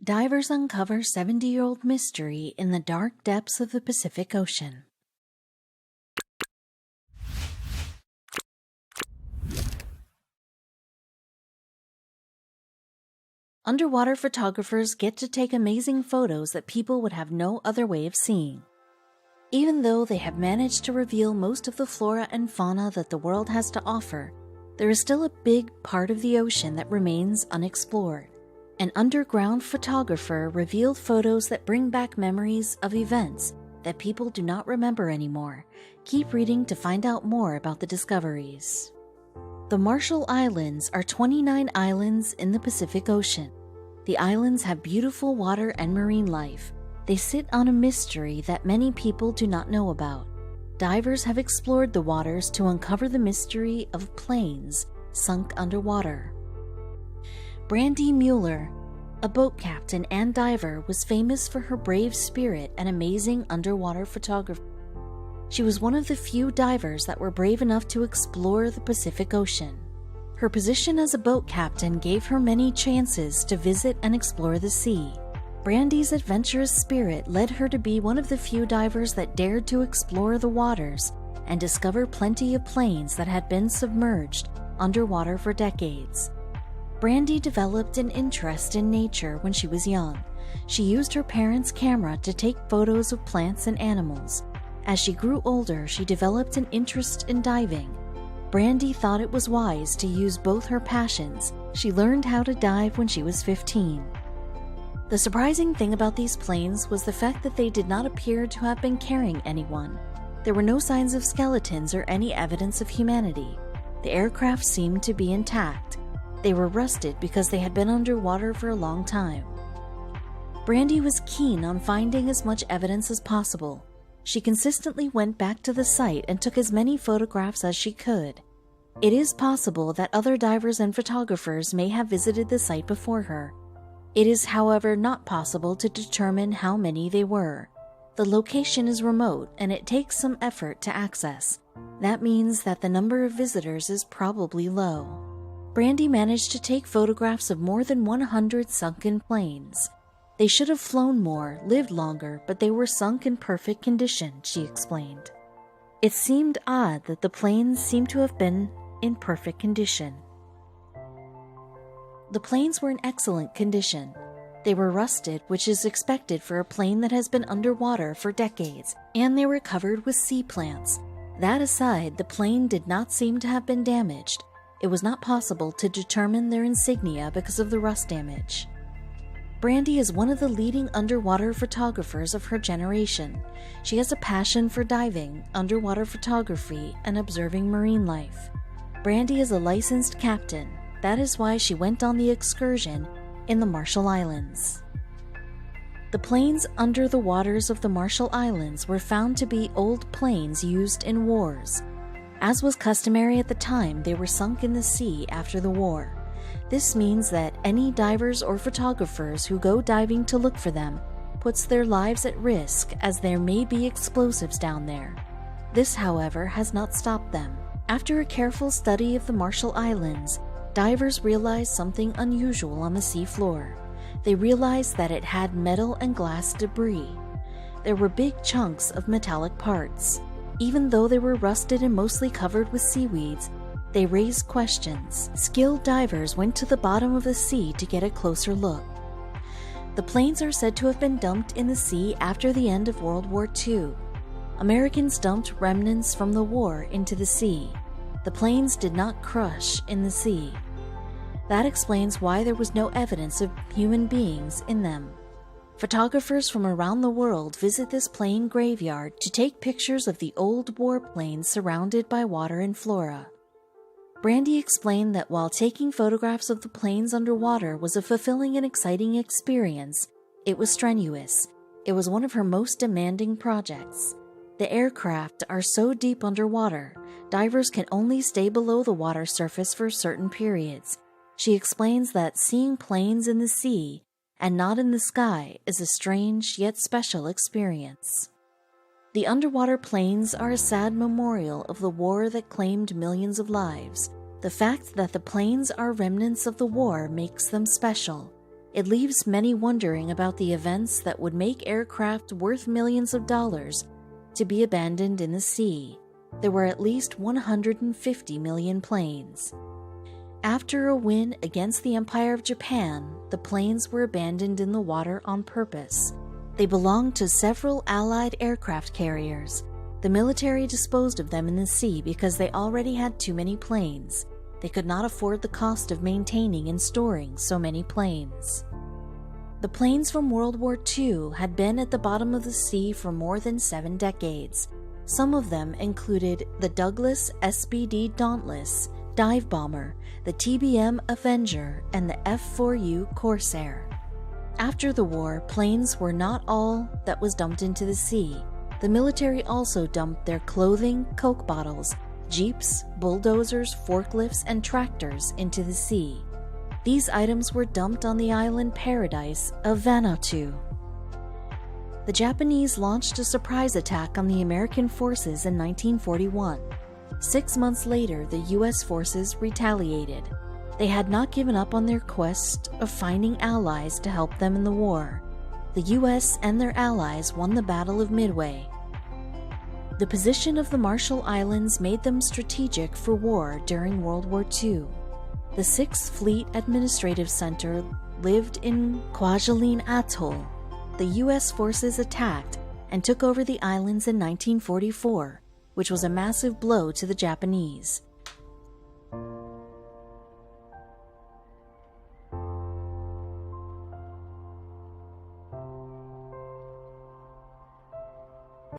Divers uncover 70-year-old mystery in the dark depths of the Pacific Ocean. Underwater photographers get to take amazing photos that people would have no other way of seeing. Even though they have managed to reveal most of the flora and fauna that the world has to offer, there is still a big part of the ocean that remains unexplored. An underground photographer revealed photos that bring back memories of events that people do not remember anymore. Keep reading to find out more about the discoveries. The Marshall Islands are 29 islands in the Pacific Ocean. The islands have beautiful water and marine life. They sit on a mystery that many people do not know about. Divers have explored the waters to uncover the mystery of planes sunk underwater. Brandy Mueller, a boat captain and diver, was famous for her brave spirit and amazing underwater photography. She was one of the few divers that were brave enough to explore the Pacific Ocean. Her position as a boat captain gave her many chances to visit and explore the sea. Brandy's adventurous spirit led her to be one of the few divers that dared to explore the waters and discover plenty of planes that had been submerged underwater for decades. Brandy developed an interest in nature when she was young. She used her parents' camera to take photos of plants and animals. As she grew older, she developed an interest in diving. Brandy thought it was wise to use both her passions. She learned how to dive when she was 15. The surprising thing about these planes was the fact that they did not appear to have been carrying anyone. There were no signs of skeletons or any evidence of humanity. The aircraft seemed to be intact. They were rusted because they had been underwater for a long time. Brandy was keen on finding as much evidence as possible. She consistently went back to the site and took as many photographs as she could. It is possible that other divers and photographers may have visited the site before her. It is, however, not possible to determine how many they were. The location is remote and it takes some effort to access. That means that the number of visitors is probably low. Brandy managed to take photographs of more than 100 sunken planes. They should have flown more, lived longer, but they were sunk in perfect condition, she explained. It seemed odd that the planes seemed to have been in perfect condition. The planes were in excellent condition. They were rusted, which is expected for a plane that has been underwater for decades, and they were covered with sea plants. That aside, the plane did not seem to have been damaged. It was not possible to determine their insignia because of the rust damage. Brandy is one of the leading underwater photographers of her generation. She has a passion for diving, underwater photography, and observing marine life. Brandy is a licensed captain. That is why she went on the excursion in the Marshall Islands. The planes under the waters of the Marshall Islands were found to be old planes used in wars. As was customary at the time, they were sunk in the sea after the war. This means that any divers or photographers who go diving to look for them puts their lives at risk, as there may be explosives down there. This, however, has not stopped them. After a careful study of the Marshall Islands, divers realized something unusual on the sea floor. They realized that it had metal and glass debris. There were big chunks of metallic parts. Even though they were rusted and mostly covered with seaweeds, they raised questions. Skilled divers went to the bottom of the sea to get a closer look. The planes are said to have been dumped in the sea after the end of World War II. Americans dumped remnants from the war into the sea. The planes did not crush in the sea. That explains why there was no evidence of human beings in them. Photographers from around the world visit this plane graveyard to take pictures of the old warplanes surrounded by water and flora. Brandy explained that while taking photographs of the planes underwater was a fulfilling and exciting experience, it was strenuous. It was one of her most demanding projects. The aircraft are so deep underwater, divers can only stay below the water surface for certain periods. She explains that seeing planes in the sea and not in the sky is a strange yet special experience. The underwater planes are a sad memorial of the war that claimed millions of lives. The fact that the planes are remnants of the war makes them special. It leaves many wondering about the events that would make aircraft worth millions of dollars to be abandoned in the sea. There were at least 150 million planes. After a win against the Empire of Japan, the planes were abandoned in the water on purpose. They belonged to several Allied aircraft carriers. The military disposed of them in the sea because they already had too many planes. They could not afford the cost of maintaining and storing so many planes. The planes from World War II had been at the bottom of the sea for more than 7 decades. Some of them included the Douglas SBD Dauntless dive bomber, the TBM Avenger, and the F-4U Corsair. After the war, planes were not all that was dumped into the sea. The military also dumped their clothing, Coke bottles, jeeps, bulldozers, forklifts, and tractors into the sea. These items were dumped on the island paradise of Vanuatu. The Japanese launched a surprise attack on the American forces in 1941. 6 months later, the U.S. forces retaliated. They had not given up on their quest of finding allies to help them in the war. The U.S. and their allies won the Battle of Midway. The position of the Marshall Islands made them strategic for war during World War II. The 6th Fleet Administrative Center lived in Kwajalein Atoll. The U.S. forces attacked and took over the islands in 1944, which was a massive blow to the Japanese.